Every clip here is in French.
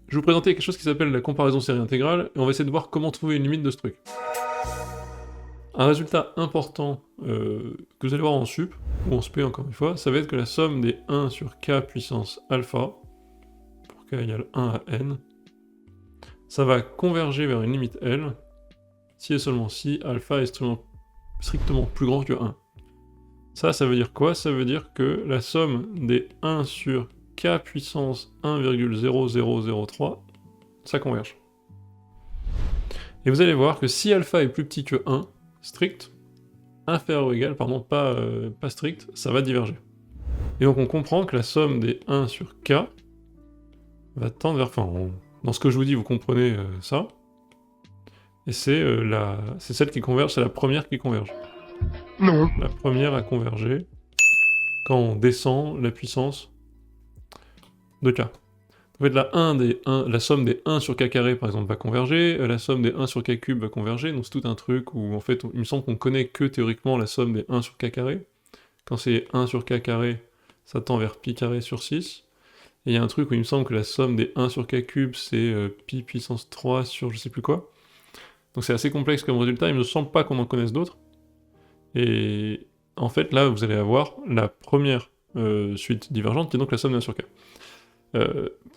Je vais vous présenter quelque chose qui s'appelle la comparaison série intégrale, et on va essayer de voir comment trouver une limite de ce truc. Un résultat important que vous allez voir en sup, ou en sp encore une fois, ça va être que la somme des 1 sur k puissance alpha, pour k égale 1 à n, ça va converger vers une limite L, si et seulement si alpha est strictement plus grand que 1. Ça veut dire quoi? Ça veut dire que la somme des 1 sur k puissance 1,0003, ça converge. Et vous allez voir que si alpha est plus petit que 1, strict, inférieur ou égal, pardon, pas strict, ça va diverger. Et donc on comprend que la somme des 1 sur k va tendre vers... Enfin, dans ce que je vous dis, vous comprenez ça. Et c'est celle qui converge, c'est la première qui converge. Non. La première à converger quand on descend la puissance de k. En fait, la somme des 1 sur k carré, par exemple, va converger, la somme des 1 sur k cube va converger, donc c'est tout un truc où, en fait, il me semble qu'on connaît que théoriquement la somme des 1 sur k carré. Quand c'est 1 sur k carré, ça tend vers pi carré sur 6. Et il y a un truc où il me semble que la somme des 1 sur k cube, c'est pi puissance 3 sur je sais plus quoi. Donc c'est assez complexe comme résultat, il me semble pas qu'on en connaisse d'autres. Et en fait, là, vous allez avoir la première suite divergente, qui est donc la somme de 1 sur k.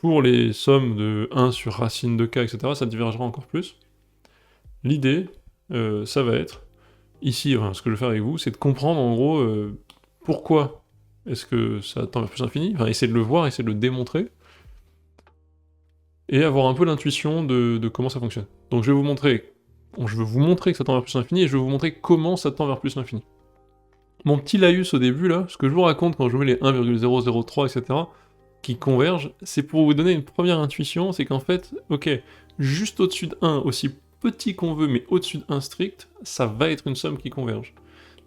Pour les sommes de 1 sur racine de k, etc., ça divergera encore plus. L'idée, ça va être, ici, enfin, ce que je vais faire avec vous, c'est de comprendre en gros pourquoi est-ce que ça tend vers plus infini, enfin, essayer de le voir, essayer de le démontrer, et avoir un peu l'intuition de comment ça fonctionne. Donc je vais vous montrer que ça tend vers plus infini, et je vais vous montrer comment ça tend vers plus l'infini. Mon petit laïus au début, là, ce que je vous raconte quand je mets les 1,003, etc., qui convergent, c'est pour vous donner une première intuition, c'est qu'en fait, ok, juste au-dessus de 1, aussi petit qu'on veut, mais au-dessus de 1 strict, ça va être une somme qui converge.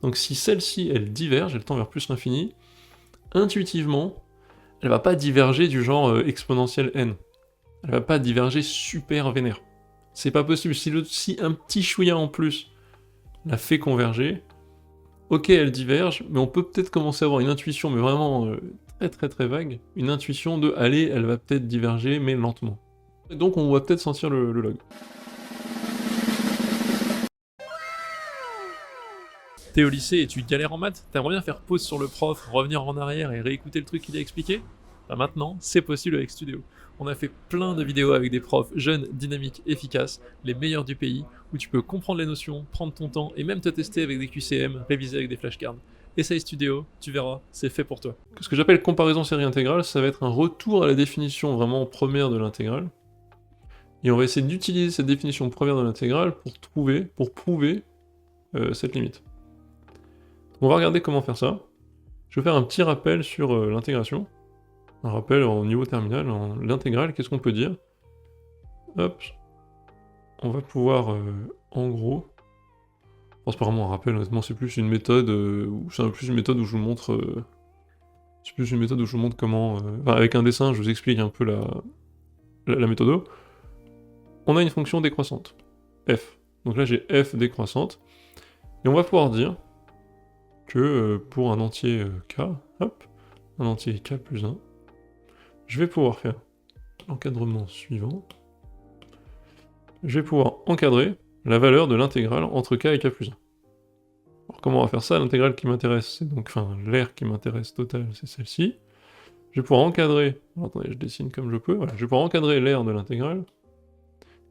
Donc si celle-ci, elle diverge, elle tend vers plus l'infini, intuitivement, elle va pas diverger du genre exponentielle n. Elle va pas diverger super vénère. C'est pas possible. Si un petit chouïa en plus la fait converger, ok, elle diverge, mais on peut peut-être commencer à avoir une intuition, mais vraiment très vague, une intuition de allez, elle va peut-être diverger, mais lentement. Et donc on va peut-être sentir le log. T'es au lycée et tu galères en maths? T'aimerais bien faire pause sur le prof, revenir en arrière et réécouter le truc qu'il a expliqué? Bah maintenant, c'est possible avec Studio. On a fait plein de vidéos avec des profs jeunes, dynamiques, efficaces, les meilleurs du pays, où tu peux comprendre les notions, prendre ton temps et même te tester avec des QCM, réviser avec des flashcards. Essaye Studio, tu verras, c'est fait pour toi. Ce que j'appelle comparaison série intégrale, ça va être un retour à la définition vraiment première de l'intégrale. Et on va essayer d'utiliser cette définition première de l'intégrale pour prouver cette limite. On va regarder comment faire ça. Je vais faire un petit rappel sur l'intégration. Un rappel au niveau terminal, l'intégrale, qu'est-ce qu'on peut dire? Hop. On va pouvoir, en gros... c'est pas vraiment un rappel, honnêtement, c'est plus une méthode, c'est plus une méthode où je vous montre... c'est plus une méthode où je vous montre comment... Enfin, avec un dessin, je vous explique un peu la méthode. On a une fonction décroissante, f. Donc là, j'ai f décroissante. Et on va pouvoir dire que pour un entier k, hop, un entier k plus 1, je vais pouvoir faire l'encadrement suivant. Je vais pouvoir encadrer la valeur de l'intégrale entre k et k plus 1. Alors comment on va faire ça? L'intégrale qui m'intéresse, c'est donc, enfin, l'aire qui m'intéresse totale, c'est celle-ci. Je vais pouvoir encadrer, alors, attendez, je dessine comme je peux, voilà, je vais pouvoir encadrer l'aire de l'intégrale,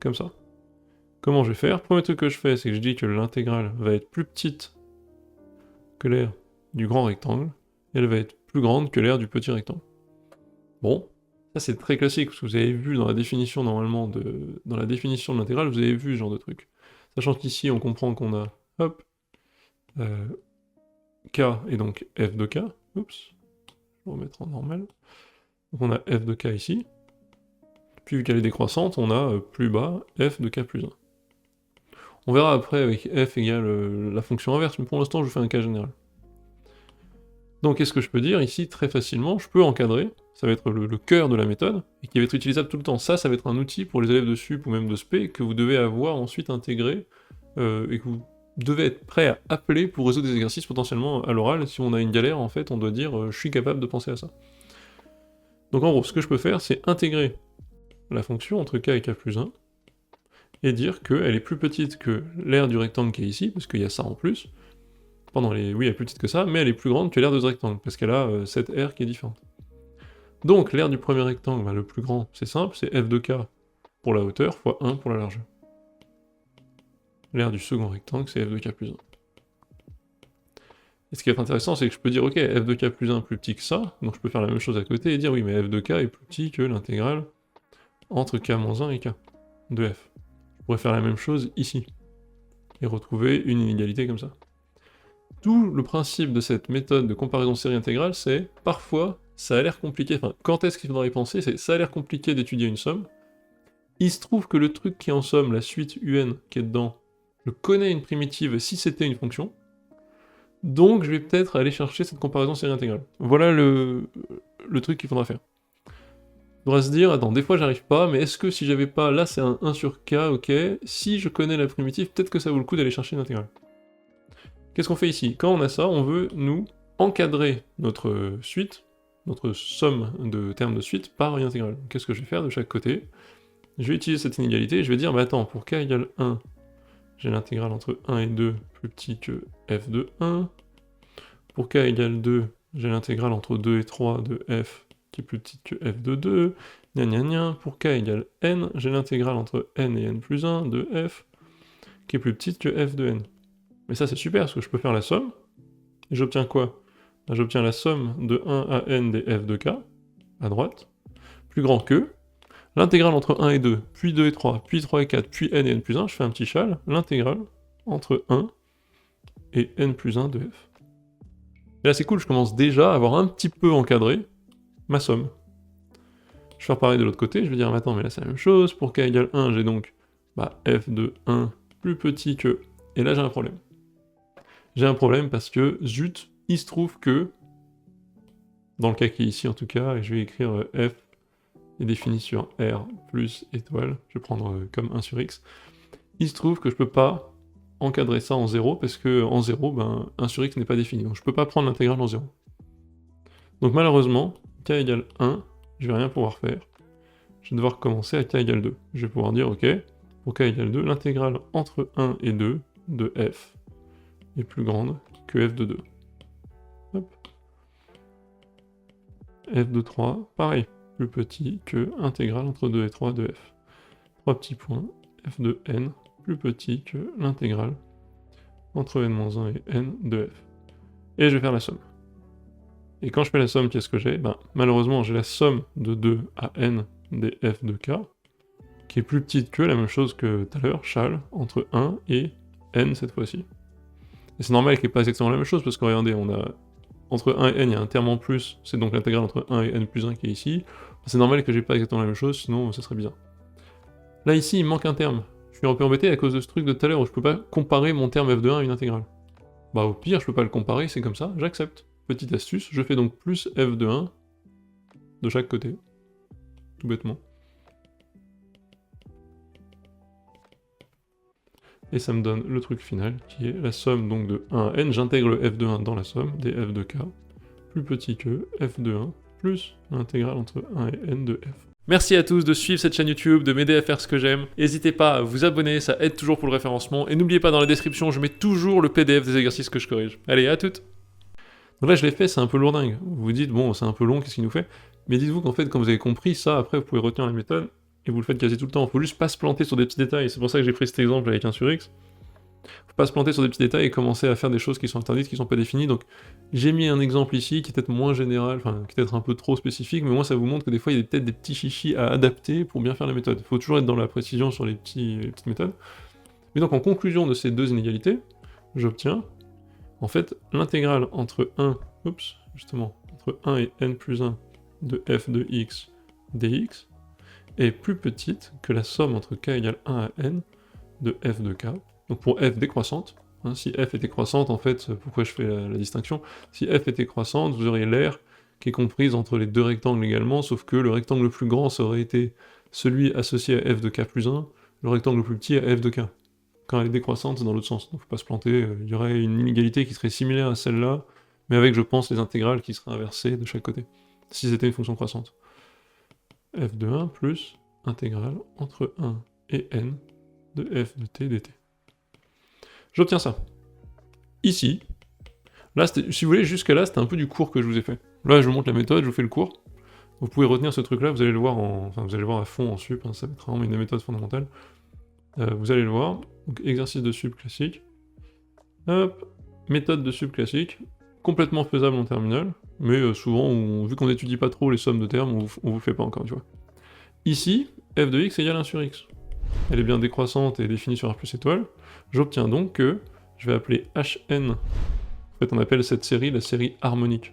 comme ça. Comment je vais faire? Premier truc que je fais, c'est que je dis que l'intégrale va être plus petite que l'aire du grand rectangle, et elle va être plus grande que l'aire du petit rectangle. Bon, ça c'est très classique, parce que vous avez vu dans la définition normalement dans la définition de l'intégrale, vous avez vu ce genre de truc. Sachant qu'ici on comprend qu'on a, hop, k et donc f de k, oups, je vais remettre en normal. Donc on a f de k ici, puis vu qu'elle est décroissante, on a plus bas f de k plus 1. On verra après avec f égale la fonction inverse, mais pour l'instant je vous fais un cas général. Donc qu'est-ce que je peux dire ici très facilement? Je peux encadrer, ça va être le cœur de la méthode, et qui va être utilisable tout le temps. Ça va être un outil pour les élèves de sup ou même de spé que vous devez avoir ensuite intégré, et que vous devez être prêt à appeler pour résoudre des exercices potentiellement à l'oral. Si on a une galère, en fait, on doit dire je suis capable de penser à ça. Donc en gros, ce que je peux faire, c'est intégrer la fonction entre k et k plus 1, et dire qu'elle est plus petite que l'aire du rectangle qui est ici, parce qu'il y a ça en plus. Oui, elle est plus petite que ça, mais elle est plus grande que l'aire de ce rectangle, parce qu'elle a cette aire qui est différente. Donc l'aire du premier rectangle, le plus grand, c'est simple, c'est f de k pour la hauteur fois 1 pour la largeur. L'aire du second rectangle, c'est f de k plus 1. Et ce qui va être intéressant, c'est que je peux dire, ok, f de k plus 1 plus petit que ça, donc je peux faire la même chose à côté et dire, oui, mais f de k est plus petit que l'intégrale entre k-1 et k de f. Je pourrais faire la même chose ici, et retrouver une inégalité comme ça. Tout le principe de cette méthode de comparaison série intégrale, c'est, parfois, ça a l'air compliqué, enfin, quand est-ce qu'il faudra y penser, c'est, ça a l'air compliqué d'étudier une somme, il se trouve que le truc qui est en somme, la suite un qui est dedans, je connais une primitive si c'était une fonction, donc je vais peut-être aller chercher cette comparaison série intégrale. Voilà le truc qu'il faudra faire. Il faudra se dire, attends, des fois j'arrive pas, mais est-ce que si j'avais pas, là c'est un 1 sur k, ok, si je connais la primitive, peut-être que ça vaut le coup d'aller chercher une intégrale. Qu'est-ce qu'on fait ici? Quand on a ça, on veut, nous, encadrer notre suite, notre somme de termes de suite, par une intégrale. Qu'est-ce que je vais faire de chaque côté? Je vais utiliser cette inégalité, et je vais dire, bah attends, pour k égale 1, j'ai l'intégrale entre 1 et 2 plus petit que f de 1. Pour k égale 2, j'ai l'intégrale entre 2 et 3 de f qui est plus petite que f de 2. Gna gna gna. Pour k égale n, j'ai l'intégrale entre n et n plus 1 de f qui est plus petite que f de n. Mais ça c'est super parce que je peux faire la somme. Et j'obtiens quoi? J'obtiens la somme de 1 à n des f de k, à droite, plus grand que l'intégrale entre 1 et 2, puis 2 et 3, puis 3 et 4, puis n et n plus 1, je fais un petit châle, l'intégrale entre 1 et n plus 1 de f. Et là c'est cool, je commence déjà à avoir un petit peu encadré ma somme. Je vais faire pareil de l'autre côté, je vais dire, attends, mais là c'est la même chose, pour k égale 1, j'ai donc f de 1 plus petit que... Et là j'ai un problème. J'ai un problème parce que, zut, il se trouve que, dans le cas qui est ici en tout cas, et je vais écrire f est défini sur r plus étoile, je vais prendre comme 1 sur x, il se trouve que je peux pas encadrer ça en 0, parce que en 0, 1 sur x n'est pas défini, donc je peux pas prendre l'intégrale en 0. Donc malheureusement, k égale 1, je vais rien pouvoir faire. Je vais devoir commencer à k égale 2. Je vais pouvoir dire, ok, pour k égale 2, l'intégrale entre 1 et 2 de f est plus grande que f de 2. Hop. F de 3, pareil, plus petit que intégrale entre 2 et 3 de f. 3 petits points, f de n plus petit que l'intégrale entre n-1 et n de f. Et je vais faire la somme. Et quand je fais la somme, qu'est-ce que j'ai? Malheureusement, j'ai la somme de 2 à n des f de k, qui est plus petite que la même chose que tout à l'heure, châle, entre 1 et n cette fois-ci. Et c'est normal qu'il n'y ait pas exactement la même chose, parce que regardez, on a entre 1 et n, il y a un terme en plus, c'est donc l'intégrale entre 1 et n plus 1 qui est ici. C'est normal que j'ai pas exactement la même chose, sinon ça serait bizarre. Là ici, il manque un terme. Je suis un peu embêté à cause de ce truc de tout à l'heure où je peux pas comparer mon terme f de 1 à une intégrale. Au pire, je peux pas le comparer, c'est comme ça, j'accepte. Petite astuce, je fais donc plus f de 1 de chaque côté. Tout bêtement. Et ça me donne le truc final, qui est la somme donc de 1 à n, j'intègre le f de 1 dans la somme, des f de k, plus petit que f de 1, plus l'intégrale entre 1 et n de f. Merci à tous de suivre cette chaîne YouTube, de m'aider à faire ce que j'aime. N'hésitez pas à vous abonner, ça aide toujours pour le référencement. Et n'oubliez pas, dans la description, je mets toujours le PDF des exercices que je corrige. Allez, à toutes! Donc là, je l'ai fait, c'est un peu lourdingue. Vous vous dites, bon, c'est un peu long, qu'est-ce qu'il nous fait? Mais dites-vous qu'en fait, quand vous avez compris ça, après, vous pouvez retenir la méthode, et vous le faites quasi tout le temps. Faut juste pas se planter sur des petits détails. C'est pour ça que j'ai pris cet exemple avec 1 sur x. Faut pas se planter sur des petits détails et commencer à faire des choses qui sont interdites, qui sont pas définies. Donc, j'ai mis un exemple ici, qui est peut-être moins général, enfin, qui est peut-être un peu trop spécifique, mais moi, ça vous montre que des fois, il y a peut-être des petits chichis à adapter pour bien faire la méthode. Faut toujours être dans la précision sur les petites méthodes. Mais donc, en conclusion de ces deux inégalités, j'obtiens, en fait, l'intégrale entre 1, entre 1 et n plus 1 de f de x dx est plus petite que la somme entre k égale 1 à n de f de k. Donc pour f décroissante, si f était croissante, en fait, pourquoi je fais la distinction? Si f était croissante, vous auriez l'aire qui est comprise entre les deux rectangles également, sauf que le rectangle le plus grand, ça aurait été celui associé à f de k plus 1, le rectangle le plus petit à f de k. Quand elle est décroissante, c'est dans l'autre sens, donc faut pas se planter, il y aurait une inégalité qui serait similaire à celle-là, mais avec, je pense, les intégrales qui seraient inversées de chaque côté, si c'était une fonction croissante. f de 1 plus intégrale entre 1 et n de f de t dt. J'obtiens ça. Ici, là, si vous voulez, jusqu'à là, c'était un peu du cours que je vous ai fait. Là, je vous montre la méthode, je vous fais le cours. Vous pouvez retenir ce truc-là, vous allez le voir vous allez le voir à fond en sup, hein, ça va être vraiment une des méthodes fondamentales. Vous allez le voir. Donc, exercice de sup classique. Hop, méthode de sup classique. Complètement faisable en terminale, mais souvent, vu qu'on n'étudie pas trop les sommes de termes, on vous fait pas encore, tu vois. Ici, f de x égale 1 sur x. Elle est bien décroissante et définie sur R plus étoile. J'obtiens donc que je vais appeler Hn. En fait, on appelle cette série la série harmonique.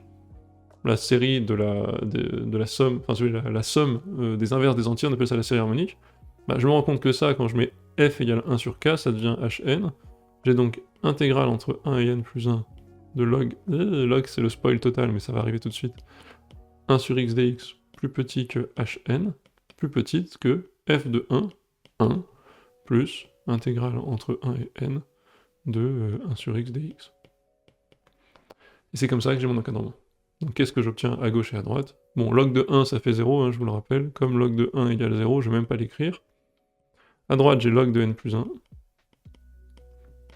La série de la somme, enfin la somme des inverses des entiers, on appelle ça la série harmonique. Bah, je me rends compte que ça, quand je mets f égale 1 sur k, ça devient Hn. J'ai donc intégrale entre 1 et n plus 1 de log, log c'est le spoil total, mais ça va arriver tout de suite, 1 sur x dx plus petit que Hn, plus petite que f de 1, plus intégrale entre 1 et n de 1 sur x dx. Et c'est comme ça que j'ai mon encadrement. Donc qu'est-ce que j'obtiens à gauche et à droite? Bon, log de 1 ça fait 0, hein, je vous le rappelle, comme log de 1 égale 0, je vais même pas l'écrire. À droite j'ai log de n plus 1,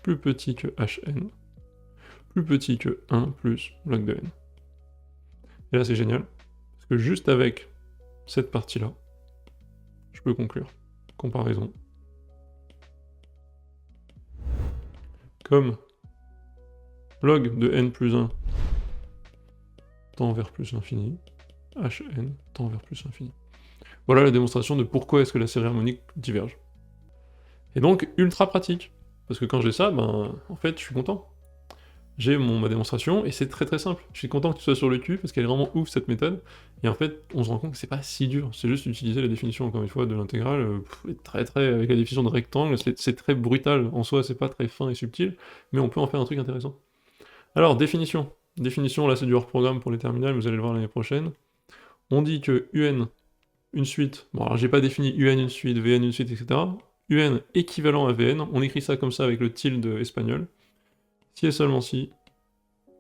plus petit que Hn, plus petit que 1 plus log de n. Et là c'est génial, parce que juste avec cette partie-là, je peux conclure. Comparaison. Comme log de n plus 1 tend vers plus l'infini, Hn tend vers plus l'infini. Voilà la démonstration de pourquoi est-ce que la série harmonique diverge. Et donc, ultra pratique. Parce que quand j'ai ça, ben, en fait, je suis content. J'ai ma démonstration, et c'est très très simple. Je suis content que tu sois sur le cul, parce qu'elle est vraiment ouf cette méthode. Et en fait, on se rend compte que c'est pas si dur. C'est juste utiliser la définition, encore une fois, de l'intégrale, avec la définition de rectangle, c'est très brutal. En soi, c'est pas très fin et subtil, mais on peut en faire un truc intéressant. Alors, définition. Définition, là c'est du hors programme pour les terminales, vous allez le voir l'année prochaine. On dit que UN, une suite, bon alors j'ai pas défini UN une suite, VN une suite, etc. UN équivalent à VN, on écrit ça comme ça avec le tilde espagnol. Si et seulement si,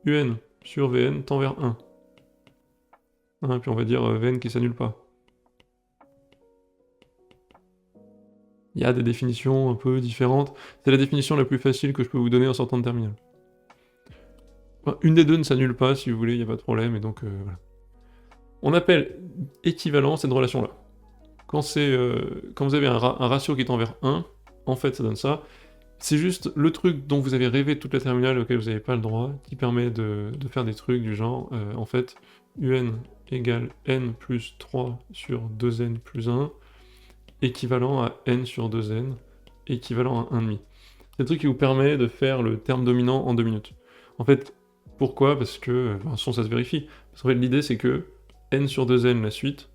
UN sur VN tend vers 1. Hein, puis on va dire VN qui s'annule pas. Il y a des définitions un peu différentes, c'est la définition la plus facile que je peux vous donner en sortant de terminale. Une des deux ne s'annule pas, si vous voulez, il n'y a pas de problème, et donc voilà. On appelle équivalent cette relation-là. Quand vous avez un ratio qui tend vers 1, en fait ça donne ça. C'est juste le truc dont vous avez rêvé toute la terminale auquel vous n'avez pas le droit, qui permet de faire des trucs du genre, en fait, UN égale n plus 3 sur 2n plus 1, équivalent à n sur 2n, équivalent à 1,5. C'est le truc qui vous permet de faire le terme dominant en 2 minutes. En fait, pourquoi? Parce que, ça se vérifie. Parce qu'en fait, l'idée c'est que n sur 2n, la suite,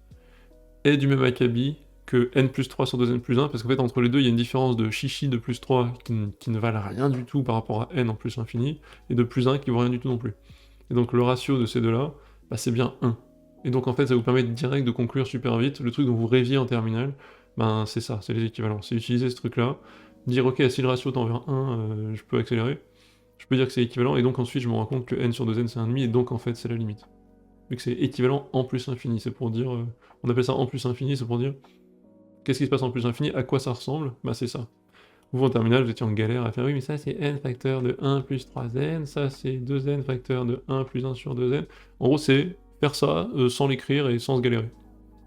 est du même acabit que n plus 3 sur 2n plus 1, parce qu'en fait, entre les deux, il y a une différence de chichi de plus 3 qui ne valent rien du tout par rapport à n en plus l'infini, et de plus 1 qui vaut rien du tout non plus. Et donc le ratio de ces deux-là, bah, c'est bien 1. Et donc en fait, ça vous permet direct de conclure super vite, le truc dont vous rêviez en terminale, ben c'est ça, c'est les équivalents. C'est utiliser ce truc-là, dire ok, si le ratio tend vers 1, je peux accélérer, je peux dire que c'est équivalent, et donc ensuite je me rends compte que n sur 2n c'est 1,5, et donc en fait c'est la limite. Vu que c'est équivalent en plus infini, c'est pour dire... on appelle ça en plus infini, c'est pour dire... Qu'est-ce qui se passe en plus infini? À quoi ça ressemble? Bah c'est ça. Vous en terminale, vous étiez en galère à faire, oui mais ça c'est n facteur de 1 plus 3n, ça c'est 2n facteur de 1 plus 1 sur 2n. En gros c'est faire ça sans l'écrire et sans se galérer.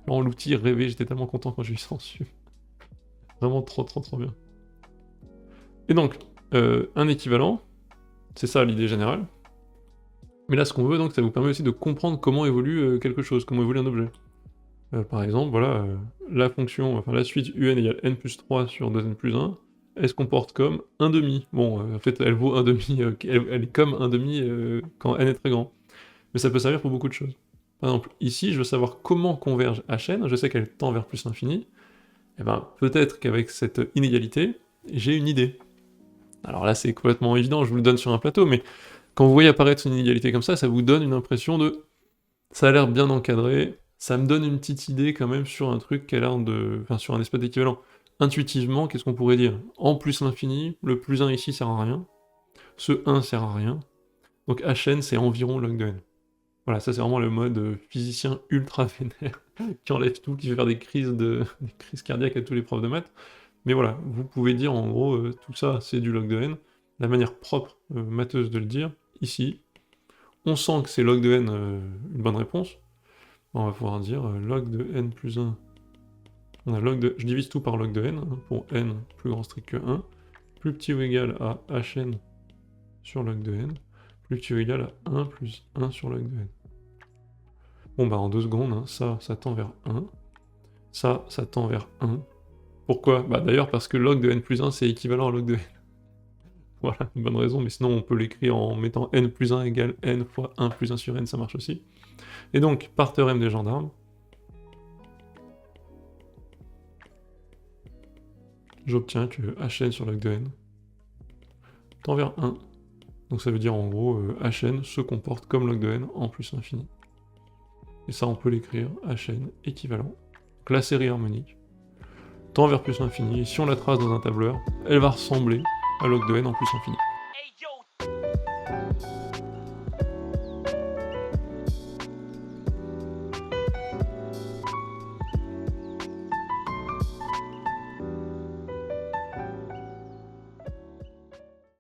Vraiment l'outil rêvé, j'étais tellement content quand j'ai eu ça en sup. Vraiment trop bien. Et donc, un équivalent, c'est ça l'idée générale. Mais là ce qu'on veut donc, ça vous permet aussi de comprendre comment évolue quelque chose, comment évolue un objet. Par exemple, voilà, la fonction, enfin la suite un égale n plus 3 sur 2n plus 1, elle se comporte comme 1,5. Bon, en fait, elle vaut 1,5, elle est comme 1,5 quand n est très grand. Mais ça peut servir pour beaucoup de choses. Par exemple, ici, je veux savoir comment converge Hn, je sais qu'elle tend vers plus l'infini, et ben peut-être qu'avec cette inégalité, j'ai une idée. Alors là, c'est complètement évident, je vous le donne sur un plateau, mais quand vous voyez apparaître une inégalité comme ça vous donne une impression de... ça a l'air bien encadré, ça me donne une petite idée quand même sur un truc qui a l'air de... enfin, sur un espace d'équivalent. Intuitivement, qu'est-ce qu'on pourrait dire? En plus l'infini, le plus 1 ici sert à rien, ce 1 sert à rien, donc Hn c'est environ log de n. Voilà, ça c'est vraiment le mode physicien ultra vénère, qui enlève tout, qui fait faire des crises cardiaques à tous les profs de maths. Mais voilà, vous pouvez dire en gros, tout ça c'est du log de n. La manière propre, matheuse de le dire, ici, on sent que c'est log de n une bonne réponse. On va pouvoir dire log de n plus 1. On a je divise tout par log de n, hein, pour n plus grand strict que 1, plus petit ou égal à hn sur log de n, plus petit ou égal à 1 plus 1 sur log de n. Bon bah en 2 secondes, hein, ça tend vers 1, ça tend vers 1. Pourquoi? Bah d'ailleurs parce que log de n plus 1 c'est équivalent à log de n. Voilà, une bonne raison, mais sinon on peut l'écrire en mettant n plus 1 égale n fois 1 plus 1 sur n, ça marche aussi. Et donc, par théorème des gendarmes, j'obtiens que hn sur log de n tend vers 1. Donc ça veut dire en gros, hn se comporte comme log de n en plus infini. Et ça on peut l'écrire, hn équivalent. Donc la série harmonique tend vers plus l'infini, et si on la trace dans un tableur, elle va ressembler à log de n en plus infini. Hey yo,